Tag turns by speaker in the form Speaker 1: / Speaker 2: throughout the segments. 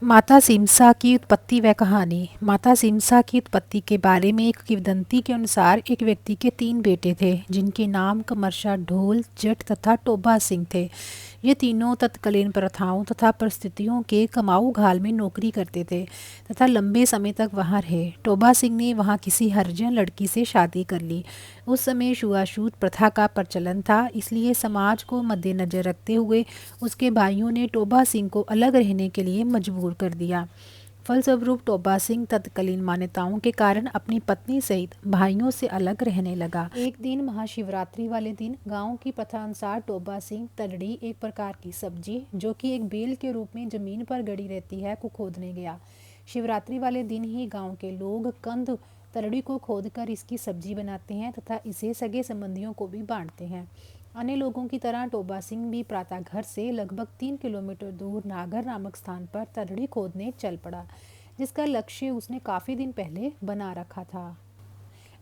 Speaker 1: माता सिमसा की उत्पत्ति व कहानी। माता सिमसा की उत्पत्ति के बारे में एक किंवदंती के अनुसार एक व्यक्ति के 3 बेटे थे जिनके नाम कमरशा, ढोल, जट तथा टोबा सिंह थे। ये तीनों तत्कालीन प्रथाओं तथा परिस्थितियों के कमाऊ घाल में नौकरी करते थे तथा लंबे समय तक वहाँ रहे। टोबा सिंह ने वहाँ किसी हरिजन लड़की से शादी कर ली। उस समय छुआछूत प्रथा का प्रचलन था, इसलिए समाज को मद्देनजर रखते हुए उसके भाइयों ने टोबा सिंह को अलग रहने के लिए मजबूर कर दिया। फलस्वरूप टोबा सिंह तत्कालीन मान्यताओं के कारण अपनी पत्नी सहित भाइयों से अलग रहने लगा। एक दिन महाशिवरात्रि वाले दिन गांव की प्रथा अनुसार टोबा सिंह तलड़ी, एक प्रकार की सब्जी जो कि एक बेल के रूप में जमीन पर गड़ी रहती है, को खोदने गया। शिवरात्रि वाले दिन ही गांव के लोग कंद तलड़ी को खोदकर इसकी सब्जी बनाते हैं तथा इसे सगे संबंधियों को भी बांटते हैं। अन्य लोगों की तरह टोबा सिंह भी प्रातः घर से लगभग 3 किलोमीटर दूर नागर नामक स्थान पर तलड़ी खोदने चल पड़ा, जिसका लक्ष्य उसने काफ़ी दिन पहले बना रखा था।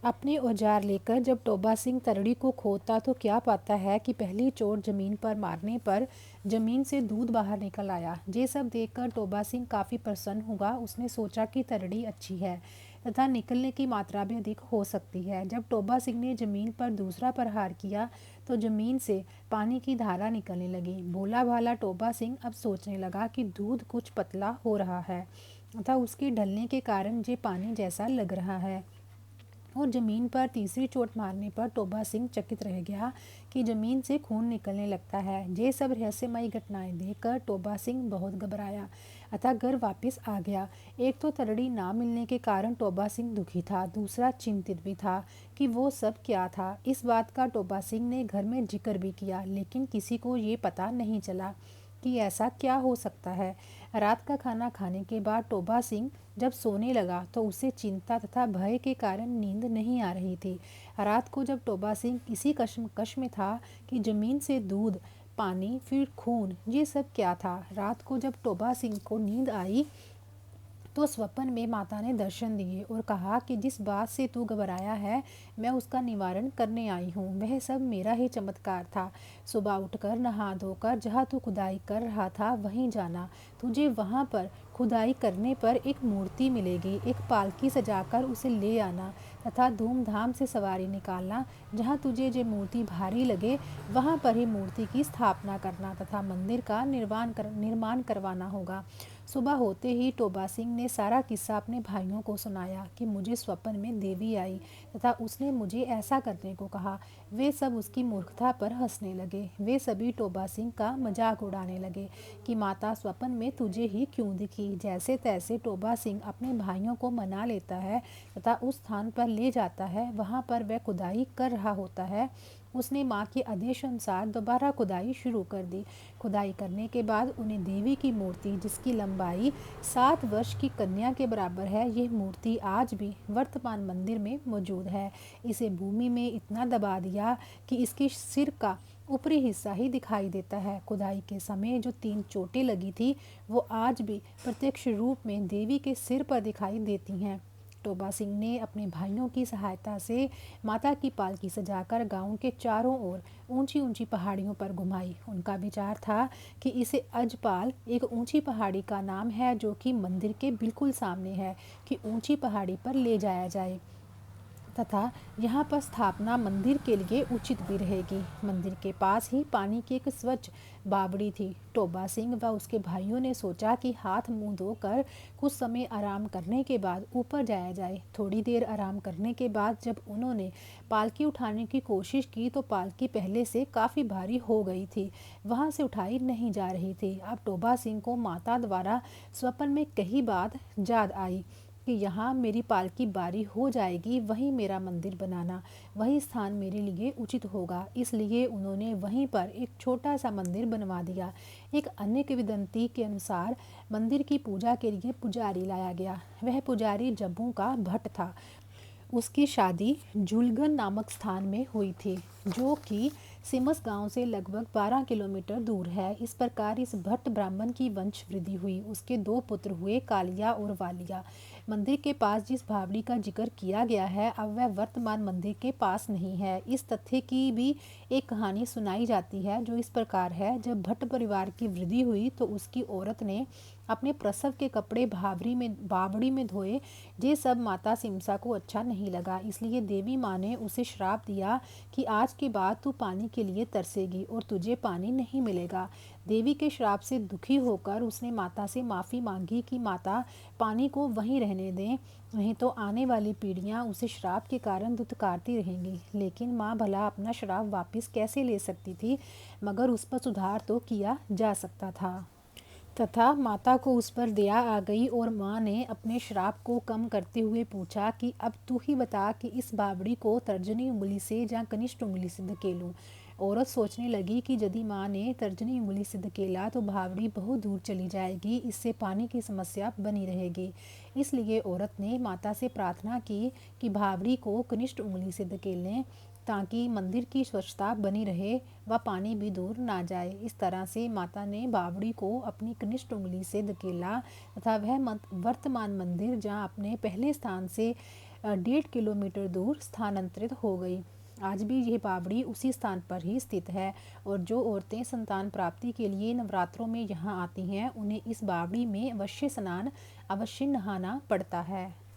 Speaker 1: अपने औजार लेकर जब टोबा सिंह तलड़ी को खोदता तो क्या पाता है कि पहली चोट जमीन पर मारने पर जमीन से दूध बाहर निकल आया। ये सब देखकर टोबा सिंह काफ़ी प्रसन्न हुआ। उसने सोचा कि तलड़ी अच्छी है तथा निकलने की मात्रा भी अधिक हो सकती है। जब टोबा सिंह ने जमीन पर दूसरा प्रहार किया तो जमीन से पानी की धारा निकलने लगी। भोला भाला टोबा सिंह अब सोचने लगा कि दूध कुछ पतला हो रहा है तथा उसके ढलने के कारण ये पानी जैसा लग रहा है। और ज़मीन पर तीसरी चोट मारने पर टोबा सिंह चकित रह गया कि ज़मीन से खून निकलने लगता है। ये सब रहस्यमयी घटनाएं देखकर टोबा सिंह बहुत घबराया अतः घर वापस आ गया। एक तो तलड़ी ना मिलने के कारण टोबा सिंह दुखी था, दूसरा चिंतित भी था कि वो सब क्या था। इस बात का टोबा सिंह ने घर में जिक्र भी किया, लेकिन किसी को ये पता नहीं चला कि ऐसा क्या हो सकता है। रात का खाना खाने के बाद टोबा सिंह जब सोने लगा तो उसे चिंता तथा भय के कारण नींद नहीं आ रही थी। रात को जब टोबा सिंह इसी कश्मकश में था कि जमीन से दूध, पानी, फिर खून, ये सब क्या था। रात को जब टोबा सिंह को नींद आई तो स्वप्न में माता ने दर्शन दिए और कहा कि जिस बात से तू घबराया है मैं उसका निवारण करने आई हूँ। वह सब मेरा ही चमत्कार था। सुबह उठकर नहा धोकर जहाँ तू खुदाई कर रहा था वहीं जाना। तुझे वहाँ पर खुदाई करने पर एक मूर्ति मिलेगी। एक पालकी सजाकर उसे ले आना तथा धूमधाम से सवारी निकालना। जहाँ तुझे जो मूर्ति भारी लगे वहाँ पर ही मूर्ति की स्थापना करना तथा मंदिर का निर्माण करवाना होगा। सुबह होते ही टोबा सिंह ने सारा किस्सा अपने भाइयों को सुनाया कि मुझे स्वप्न में देवी आई तथा उसने मुझे ऐसा करने को कहा। वे सब उसकी मूर्खता पर हंसने लगे। वे सभी टोबा सिंह का मजाक उड़ाने लगे कि माता स्वप्न में तुझे ही क्यों दिखी। जैसे तैसे टोबा सिंह अपने भाइयों को मना लेता है तथा उस स्थान पर ले जाता है। वहाँ पर वह खुदाई कर रहा होता है। उसने माँ के आदेश अनुसार दोबारा खुदाई शुरू कर दी। खुदाई करने के बाद उन्हें देवी की मूर्ति, जिसकी लंबाई 7 वर्ष की कन्या के बराबर है, यह मूर्ति आज भी वर्तमान मंदिर में मौजूद है। इसे भूमि में इतना दबा दिया कि इसके सिर का ऊपरी हिस्सा ही दिखाई देता है। खुदाई के समय जो 3 चोटें लगी थी वो आज भी प्रत्यक्ष रूप में देवी के सिर पर दिखाई देती हैं। टोबा सिंह ने अपने भाइयों की सहायता से माता की पालकी सजाकर गांव के चारों ओर ऊंची ऊंची पहाड़ियों पर घुमाई। उनका विचार था कि इसे अजपाल, एक ऊंची पहाड़ी का नाम है जो कि मंदिर के बिल्कुल सामने है, कि ऊंची पहाड़ी पर ले जाया जाए तथा यहाँ पर स्थापना मंदिर के लिए उचित भी रहेगी। मंदिर के पास ही पानी की एक स्वच्छ बावड़ी थी। टोबा सिंह व उसके भाइयों ने सोचा कि हाथ मुंह धोकर कुछ समय आराम करने के बाद ऊपर जाया जाए। थोड़ी देर आराम करने के बाद जब उन्होंने पालकी उठाने की कोशिश की तो पालकी पहले से काफ़ी भारी हो गई थी, वहाँ से उठाई नहीं जा रही थी। अब टोबा सिंह को माता द्वारा स्वप्न में कही बात याद आई कि यहाँ मेरी पालकी बारी हो जाएगी, वहीं मेरा मंदिर बनाना, वही स्थान मेरे लिए उचित होगा। इसलिए उन्होंने वहीं पर एक छोटा सा मंदिर बनवा दिया। एक अन्य किंवदंती के अनुसार मंदिर की पूजा के लिए पुजारी लाया गया। वह पुजारी जम्मू का भट्ट था। उसकी शादी जुलगन नामक स्थान में हुई थी, जो कि सिमस गांव से लगभग 12 किलोमीटर दूर है। इस प्रकार इस भट्ट ब्राह्मण की वंश वृद्धि हुई। उसके 2 पुत्र हुए, कालिया और वालिया। मंदिर के पास जिस भावड़ी का जिक्र किया गया है अब वह वर्तमान मंदिर के पास नहीं है। इस तथ्य की भी एक कहानी सुनाई जाती है जो इस प्रकार है। जब भट्ट परिवार की वृद्धि हुई तो उसकी औरत ने अपने प्रसव के कपड़े बावड़ी में धोए। ये सब माता सिमसा को अच्छा नहीं लगा, इसलिए देवी माँ ने उसे श्राप दिया कि आज के बाद तू पानी के लिए तरसेगी और तुझे पानी नहीं मिलेगा। देवी के श्राप से दुखी होकर उसने माता से माफ़ी मांगी कि माता, पानी को वहीं रहने दें, नहीं तो आने वाली पीढ़ियाँ उसे श्राप के कारण दुत्कारती रहेंगी। लेकिन माँ भला अपना श्राप वापस कैसे ले सकती थी, मगर उस पर सुधार तो किया जा सकता था। तथा माता को उस पर दया आ गई और माँ ने अपने श्राप को कम करते हुए पूछा कि अब तू ही बता कि इस बावड़ी को तर्जनी उंगली से या कनिष्ठ उंगली से धकेलूं। औरत सोचने लगी कि यदि माँ ने तर्जनी उंगली से धकेला तो बावड़ी बहुत दूर चली जाएगी, इससे पानी की समस्या बनी रहेगी। इसलिए औरत ने माता से प्रार्थना की कि बावड़ी को कनिष्ठ उंगली से धकेलें, ताकि मंदिर की स्वच्छता बनी रहे व पानी भी दूर ना जाए। इस तरह से माता ने बावड़ी को अपनी कनिष्ठ उंगली से धकेला तथा वह वर्तमान मंदिर जहाँ अपने पहले स्थान से 1.5 किलोमीटर दूर स्थानांतरित हो गई। आज भी यह बावड़ी उसी स्थान पर ही स्थित है और जो औरतें संतान प्राप्ति के लिए नवरात्रों में यहाँ आती हैं, उन्हें इस बावड़ी में अवश्य स्नान, अवश्य नहाना पड़ता है।